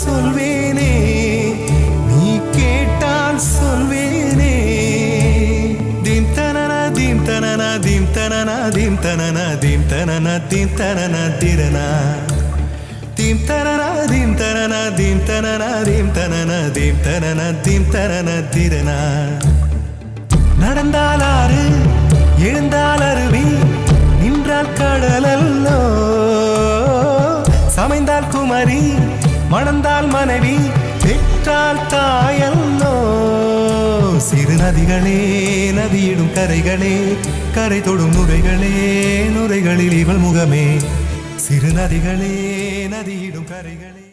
சொல்வேனே, நீ கேட்டால் சொல்வேனே. தீம் தனனா தீம் தனனா தீம் தனனா தீம் தனனா தீம் தனனா தீம் தனனா திரனா தீம் தனனா தீம் தனனா தீம் தனனா தீம் தனனா தீம் தனனா தீம் தனனா திரனா. நடந்தால் ஆறு, எழுந்தால் அருவி, நின்றால் கடலல்லோ, சமைந்தால் குமரி, மணந்தால் மனைவி, பெற்றால் தாயல்லோ. சிறு நதிகளே, நதியிடும் கரைகளே, கரை தொடும் நுரைகளே, நுரைகளில் இவள் முகமே. சிறு நதிகளே, நதியிடும் கரைகளே.